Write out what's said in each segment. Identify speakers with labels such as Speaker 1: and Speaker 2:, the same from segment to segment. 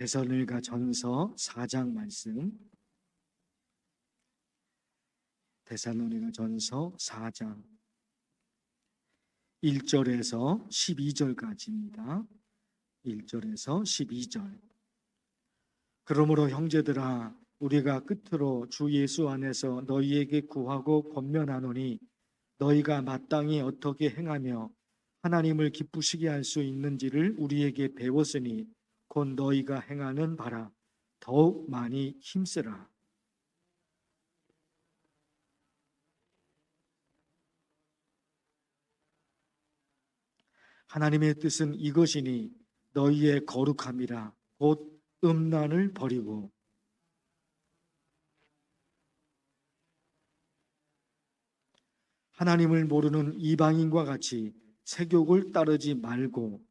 Speaker 1: 데살로니가 전서 4장 말씀, 데살로니가 전서 4장 1절에서 12절까지입니다. 1절에서 12절. 그러므로 형제들아, 우리가 끝으로 주 예수 안에서 너희에게 구하고 권면하노니, 너희가 마땅히 어떻게 행하며 하나님을 기쁘시게 할 수 있는지를 우리에게 배웠으니 곧 너희가 행하는 바라 더욱 많이 힘쓰라. 하나님의 뜻은 이것이니 너희의 거룩함이라 곧 음란을 버리고 하나님을 모르는 이방인과 같이 세욕을 따르지 말고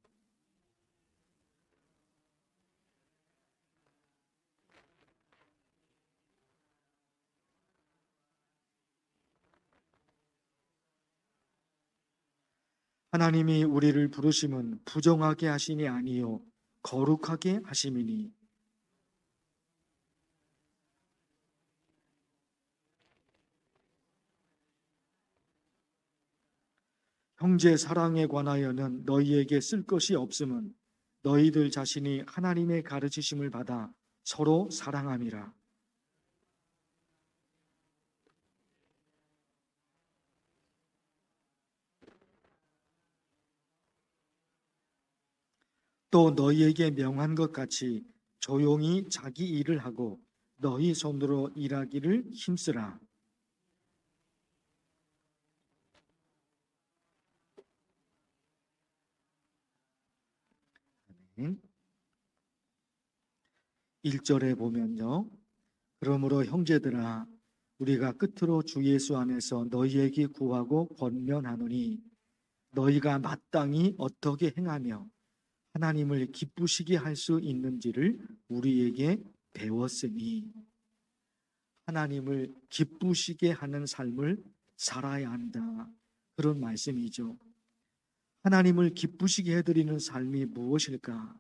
Speaker 1: 하나님이 우리를 부르심은 부정하게 하심이 아니요 거룩하게 하심이니, 형제 사랑에 관하여는 너희에게 쓸 것이 없음은 너희들 자신이 하나님의 가르치심을 받아 서로 사랑함이라. 또 너희에게 명한 것 같이 조용히 자기 일을 하고 너희 손으로 일하기를 힘쓰라. 아멘. 1절에 보면요, 그러므로 형제들아, 우리가 끝으로 주 예수 안에서 너희에게 구하고 권면하노니, 너희가 마땅히 어떻게 행하며 하나님을 기쁘시게 할 수 있는지를 우리에게 배웠으니, 하나님을 기쁘시게 하는 삶을 살아야 한다, 그런 말씀이죠. 하나님을 기쁘시게 해드리는 삶이 무엇일까?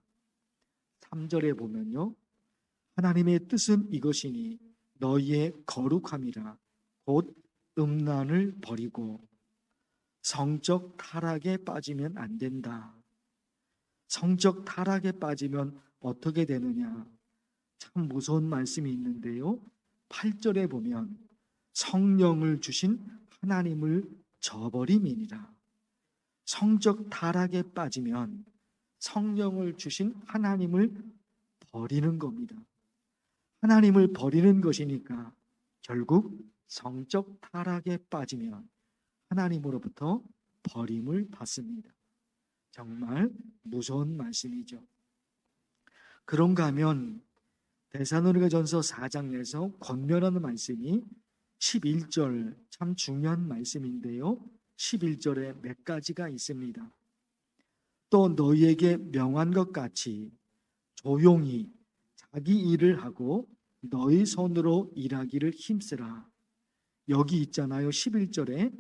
Speaker 1: 3절에 보면요, 하나님의 뜻은 이것이니 너희의 거룩함이라 곧 음란을 버리고. 성적 타락에 빠지면 안 된다. 성적 타락에 빠지면 어떻게 되느냐? 참 무서운 말씀이 있는데요, 8절에 보면 성령을 주신 하나님을 저버림이니라. 성적 타락에 빠지면 성령을 주신 하나님을 버리는 겁니다. 하나님을 버리는 것이니까 결국 성적 타락에 빠지면 하나님으로부터 버림을 받습니다. 정말 무서운 말씀이죠. 그런가 하면 데살로니가 전서 4장에서 권면하는 말씀이 11절, 참 중요한 말씀인데요, 11절에 몇 가지가 있습니다. 또 너희에게 명한 것 같이 조용히 자기 일을 하고 너희 손으로 일하기를 힘쓰라. 여기 있잖아요, 11절에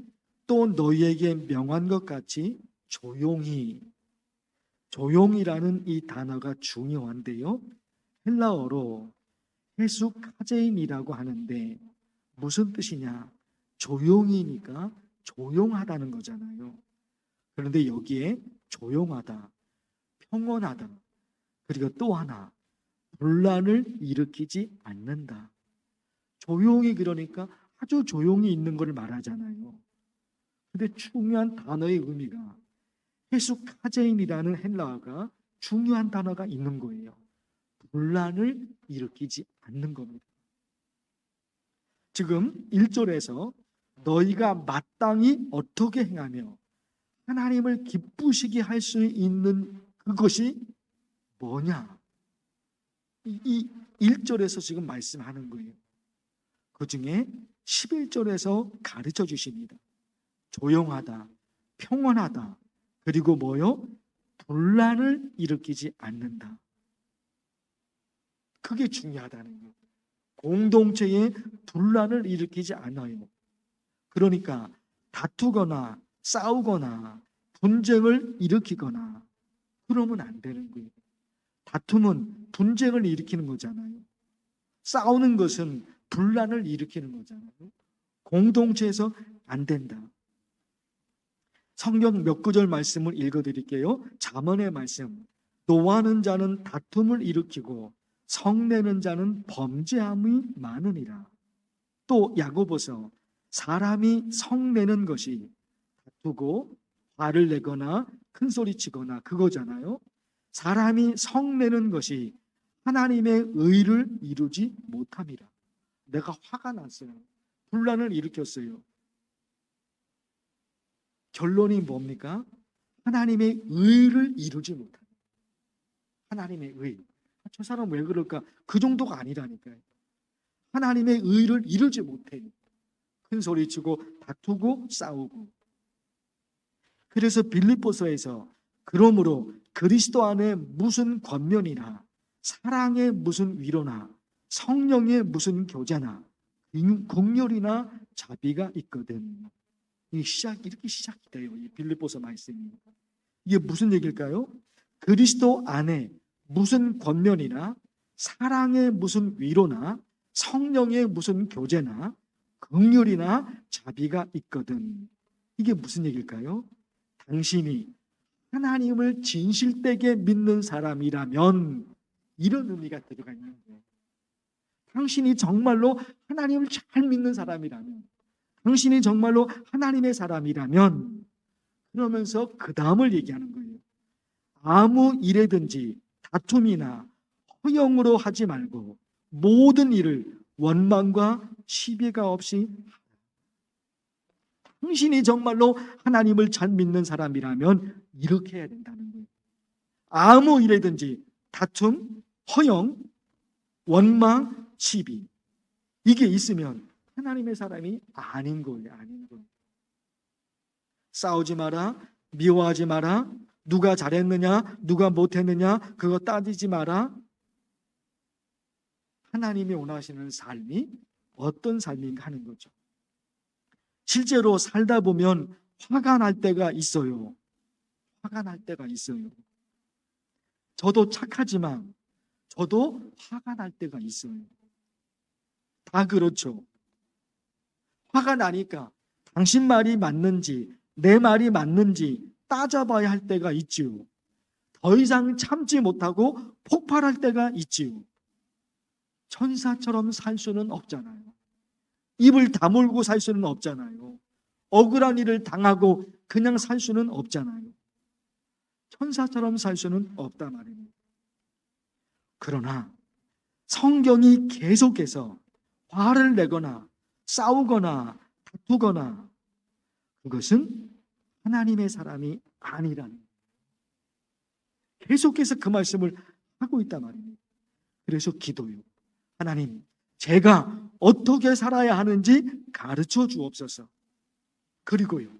Speaker 1: 또 너희에게 명한 것 같이 조용히. 조용이라는 이 단어가 중요한데요, 헬라어로 헤수카제인이라고 하는데 무슨 뜻이냐? 조용히니까 조용하다는 거잖아요. 그런데 여기에 조용하다, 평온하다, 그리고 또 하나 분란을 일으키지 않는다. 조용히, 그러니까 아주 조용히 있는 걸 말하잖아요. 근데 중요한 단어의 의미가, 헤수카제인이라는 헬라어가 중요한 단어가 있는 거예요. 분란을 일으키지 않는 겁니다. 지금 1절에서 너희가 마땅히 어떻게 행하며 하나님을 기쁘시게 할 수 있는 그것이 뭐냐? 이 1절에서 지금 말씀하는 거예요. 그 중에 11절에서 가르쳐 주십니다. 조용하다, 평온하다, 그리고 뭐요? 분란을 일으키지 않는다. 그게 중요하다는 거예요. 공동체에 분란을 일으키지 않아요. 그러니까 다투거나 싸우거나 분쟁을 일으키거나 그러면 안 되는 거예요. 다툼은 분쟁을 일으키는 거잖아요. 싸우는 것은 분란을 일으키는 거잖아요. 공동체에서 안 된다. 성경 몇 구절 말씀을 읽어드릴게요. 잠언의 말씀. 노하는 자는 다툼을 일으키고 성내는 자는 범죄함이 많으니라. 또 야고보서 사람이 성내는 것이 다투고 화를 내거나 큰소리치거나 그거잖아요. 사람이 성내는 것이 하나님의 의를 이루지 못함이라. 내가 화가 났어요. 분란을 일으켰어요. 결론이 뭡니까? 하나님의 의를 이루지 못합니다. 하나님의 의. 저 사람 왜 그럴까? 그 정도가 아니라니까요. 하나님의 의를 이루지 못해요. 큰 소리치고 다투고 싸우고. 그래서 빌립보서에서 그러므로 그리스도 안에 무슨 권면이나 사랑의 무슨 위로나 성령의 무슨 교제나 긍휼이나 자비가 있거든. 이렇게 시작이 돼요. 이 빌립보서 말씀이. 이게 무슨 얘기일까요? 그리스도 안에 무슨 권면이나 사랑의 무슨 위로나 성령의 무슨 교제나 긍휼이나 자비가 있거든. 이게 무슨 얘기일까요? 당신이 하나님을 진실되게 믿는 사람이라면 이런 의미가 들어가 있는 거예요. 당신이 정말로 하나님을 잘 믿는 사람이라면, 당신이 정말로 하나님의 사람이라면, 그러면서 그 다음을 얘기하는 거예요. 아무 일에든지 다툼이나 허영으로 하지 말고 모든 일을 원망과 시비가 없이 당신이 정말로 하나님을 잘 믿는 사람이라면 이렇게 해야 된다는 거예요. 아무 일에든지 다툼, 허영, 원망, 시비 이게 있으면 하나님의 사람이 아닌 거예요. 아닌 거예요. 싸우지 마라, 미워하지 마라, 누가 잘했느냐, 누가 못했느냐 그거 따지지 마라. 하나님이 원하시는 삶이 어떤 삶인가 하는 거죠. 실제로 살다 보면 화가 날 때가 있어요. 화가 날 때가 있어요. 저도 착하지만 저도 화가 날 때가 있어요. 다 그렇죠. 화가 나니까 당신 말이 맞는지 내 말이 맞는지 따져봐야 할 때가 있지요. 더 이상 참지 못하고 폭발할 때가 있지요. 천사처럼 살 수는 없잖아요. 입을 다물고 살 수는 없잖아요. 억울한 일을 당하고 그냥 살 수는 없잖아요. 천사처럼 살 수는 없단 말입니다. 그러나 성경이 계속해서 화를 내거나 싸우거나 다투거나 그것은 하나님의 사람이 아니라는 거예요. 계속해서 그 말씀을 하고 있단 말입니다. 그래서 기도요. 하나님, 제가 어떻게 살아야 하는지 가르쳐 주옵소서. 그리고요,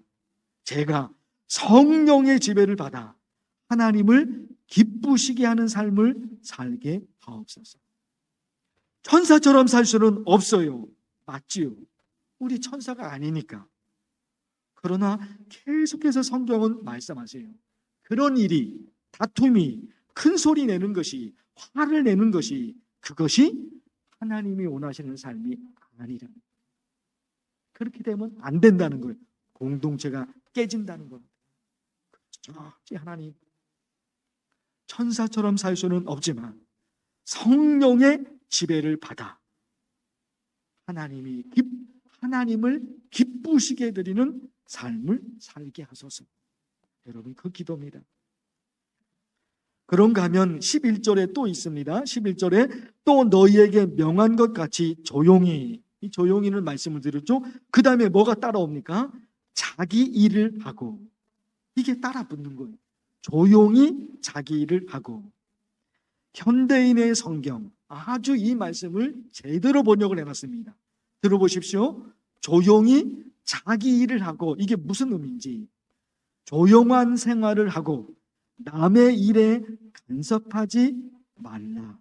Speaker 1: 제가 성령의 지배를 받아 하나님을 기쁘시게 하는 삶을 살게 하옵소서. 천사처럼 살 수는 없어요. 맞지요? 우리 천사가 아니니까. 그러나 계속해서 성경은 말씀하세요. 그런 일이, 다툼이, 큰 소리 내는 것이, 화를 내는 것이, 그것이 하나님이 원하시는 삶이 아니라. 그렇게 되면 안 된다는 거예요. 공동체가 깨진다는 겁니다. 그렇지, 하나님. 천사처럼 살 수는 없지만 성령의 지배를 받아 하나님을 기쁘시게 해드리는 삶을 살게 하소서. 여러분, 그 기도입니다. 그런가 하면 11절에 또 있습니다. 11절에 또 너희에게 명한 것 같이 조용히, 이 조용히는 말씀을 드렸죠. 그 다음에 뭐가 따라옵니까? 자기 일을 하고. 이게 따라 붙는 거예요. 조용히 자기 일을 하고. 현대인의 성경 아주 이 말씀을 제대로 번역을 해놨습니다. 들어보십시오. 조용히 자기 일을 하고. 이게 무슨 의미인지. 조용한 생활을 하고 남의 일에 간섭하지 말라.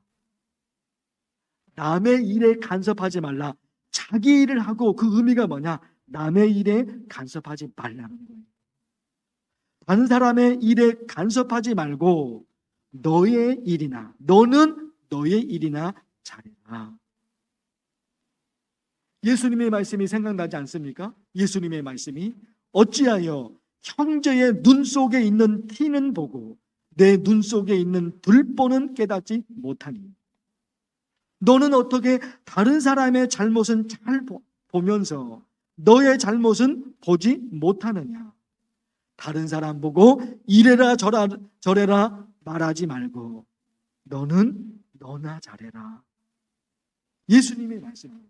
Speaker 1: 남의 일에 간섭하지 말라. 자기 일을 하고, 그 의미가 뭐냐? 남의 일에 간섭하지 말라는 거예요. 다른 사람의 일에 간섭하지 말고 너의 일이나 너는 너의 일이나 잘해라. 예수님의 말씀이 생각나지 않습니까? 예수님의 말씀이 어찌하여 형제의 눈 속에 있는 티는 보고 내 눈 속에 있는 들보는 깨닫지 못하니, 너는 어떻게 다른 사람의 잘못은 잘 보면서 너의 잘못은 보지 못하느냐? 다른 사람 보고 이래라 저래라 말하지 말고 너는 너나 잘해라. 예수님의 말씀입니다.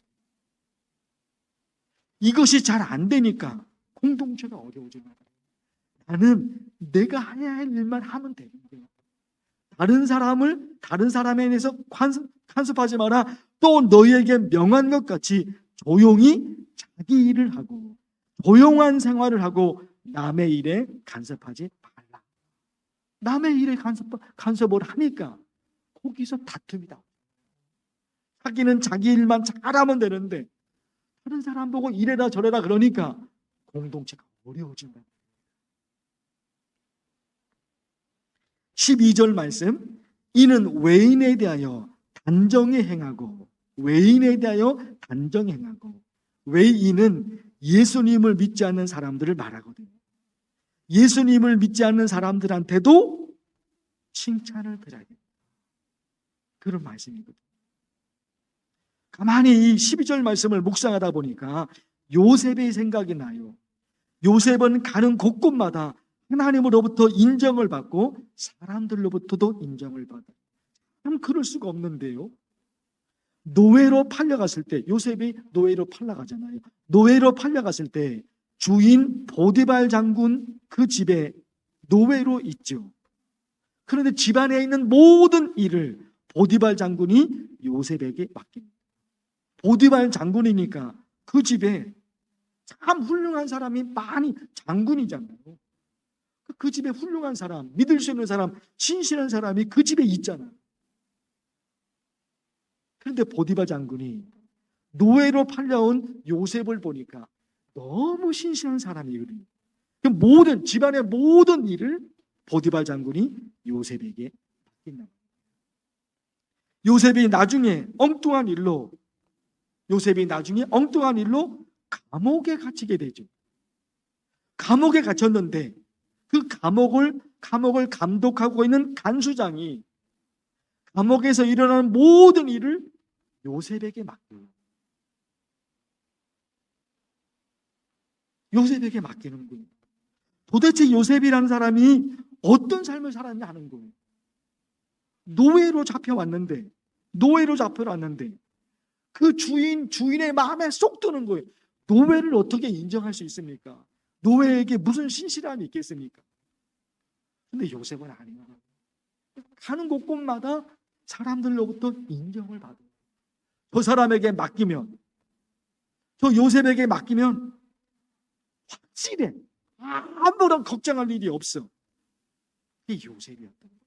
Speaker 1: 이것이 잘 안 되니까 공동체가 어려워집니다. 나는 내가 해야 할 일만 하면 되는데 다른 사람에 대해서 간섭하지 마라. 또 너희에게 명한 것 같이 조용히 자기 일을 하고 조용한 생활을 하고 남의 일에 간섭하지 말라. 남의 일에 간섭을 하니까 거기서 다툼이 나옵니다. 자기는 자기 일만 잘하면 되는데 다른 사람 보고 이래라 저래라 그러니까 공동체가 어려워진다. 12절 말씀, 이는 외인에 대하여 단정히 행하고, 외인에 대하여 단정히 행하고, 외인은 예수님을 믿지 않는 사람들을 말하거든요. 예수님을 믿지 않는 사람들한테도 칭찬을 드려야 됩니다. 그런 말씀이거든요. 가만히 이 12절 말씀을 묵상하다 보니까 요셉의 생각이 나요. 요셉은 가는 곳곳마다 하나님으로부터 인정을 받고 사람들로부터도 인정을 받아요. 참 그럴 수가 없는데요. 노예로 팔려갔을 때, 요셉이 노예로 팔려가잖아요. 노예로 팔려갔을 때 주인 보디발 장군 그 집에 노예로 있죠. 그런데 집안에 있는 모든 일을 보디발 장군이 요셉에게 맡깁니다. 보디발 장군이니까 그 집에 참 훌륭한 사람이 많이, 장군이잖아요. 그 집에 훌륭한 사람, 믿을 수 있는 사람, 신실한 사람이 그 집에 있잖아요. 그런데 보디발 장군이 노예로 팔려온 요셉을 보니까 너무 신실한 사람이거든요. 모든 집안의 모든 일을 보디발 장군이 요셉에게 맡긴다. 요셉이 나중에 엉뚱한 일로 감옥에 갇히게 되죠. 감옥에 갇혔는데 그 감옥을 감독하고 있는 간수장이 감옥에서 일어나는 모든 일을 요셉에게 맡겨요. 요셉에게 맡기는 거예요. 도대체 요셉이라는 사람이 어떤 삶을 살았냐 하는 거예요. 노예로 잡혀왔는데 그 주인의 마음에 쏙 드는 거예요. 노예를 어떻게 인정할 수 있습니까? 노예에게 무슨 신실함이 있겠습니까? 근데 요셉은 아니에요. 가는 곳곳마다 사람들로부터 인정을 받아요. 저 사람에게 맡기면, 저 요셉에게 맡기면 확실해. 아무런 걱정할 일이 없어. 이게 요셉이었던 거예요.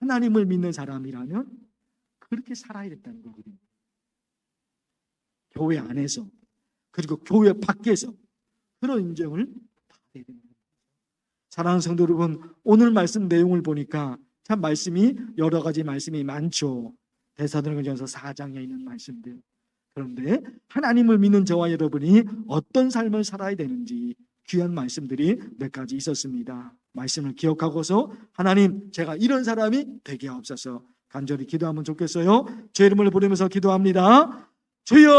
Speaker 1: 하나님을 믿는 사람이라면 그렇게 살아야 됐다는 거거든요. 교회 안에서 그리고 교회 밖에서 그런 인정을 받아야 됩니다. 사랑하는 성도 여러분, 오늘 말씀 내용을 보니까 참 말씀이 여러 가지 말씀이 많죠. 데살로니가전서 4장에 있는 말씀들. 그런데 하나님을 믿는 저와 여러분이 어떤 삶을 살아야 되는지 귀한 말씀들이 몇 가지 있었습니다. 말씀을 기억하고서 하나님, 제가 이런 사람이 되게 하옵소서 간절히 기도하면 좋겠어요. 제 이름을 부르면서 기도합니다. 주여!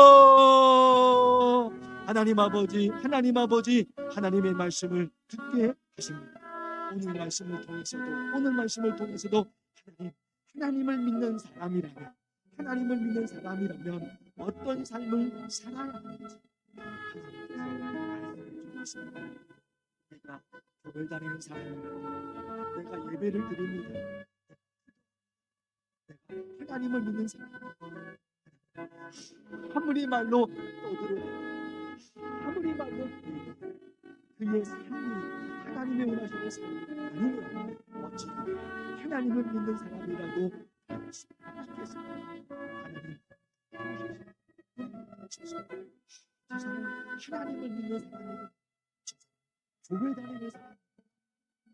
Speaker 1: 하나님 아버지, 하나님의 말씀을 듣게 하십니다. 오늘 말씀을 통해서도 하나님을 믿는 사람이라면 어떤 삶을 살아야 하는지 하나님께서 내가 교회 다니는 사람입니다. 내가 예배를 드립니다. 내가 하나님을 믿는 사람입니다. 아무리 말로 떠들어도 그의 삶이 하나님의 원하시는 삶이 아니면 어찌 하나님을 믿는 사람이라고 할 수 있겠습니까? 하나님 저 사람 하나님을 믿는 사람이고 교회 다니는 사람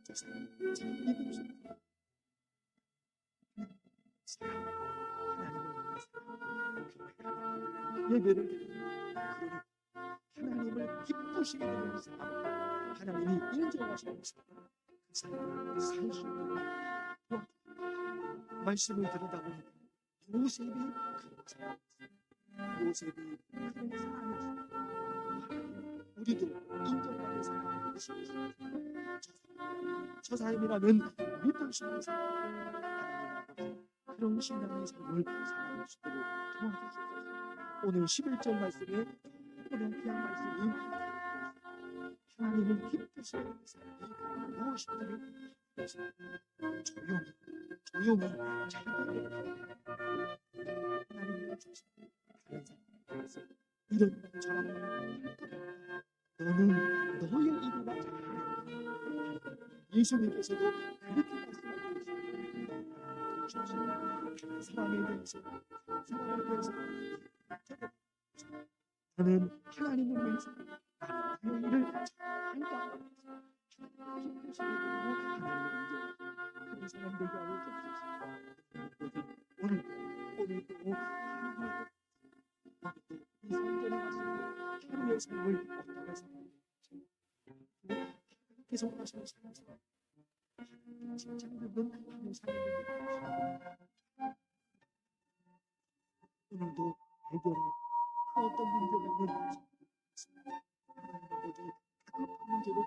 Speaker 1: 저 사람 참 믿음직한 사랑, 하나님을 믿는 사랑, 교회가 예배를 드리는 하나님을 기쁘시게 되는 사람, 하나님이 인정하시는 사람, 그 사람을 살 수 있는 말씀을 들으다 보니까 요셉이 그런 사람이었어요. 요셉이 그런 사람이었어요. 우리도 인정받는 사람이 되시겠어요. 저 사람이라면 믿을 수 있는 사람, 그런 신앙의 삶을 살아갈 수 있도록 도와주시옵소서. 오늘 11절 말씀에 오늘 귀한 말씀이 하나님을 기쁘시게 하는 사람이 무엇인지를 조용히 잘 들으라. 하나님을 주시는 다른 사람에서 이런 말 저런 말 너는 너의 일이나 잘하라. 예수님께서도 그렇게 말씀하고 계십니다. 사람에 대해서 사람에 대해서 나는 하나님을 위해서 나는 나의 일을 잘 하고 기쁘시게 되고 하나님을 인정하고 그런 사람 되게 하여 주옵소서. 오늘도 이 성전에 와서 하루의 삶을 어떻게 살아야 계속 하시는 삶에서 칭찬받는 하루의 삶을 오늘도 해결해 그 어떤 문제가 있는지 하나님의 그 문제로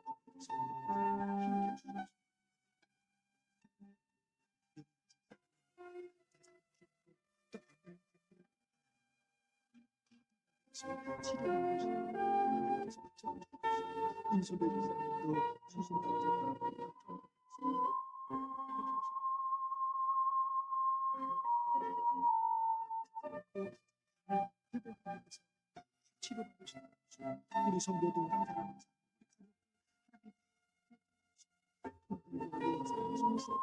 Speaker 1: 인수를 또 수신까지 치료받고 싶은 우리 성도들 항상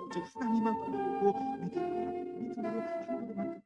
Speaker 1: 오직 하나님만 바라보고 믿음으로 한 걸음만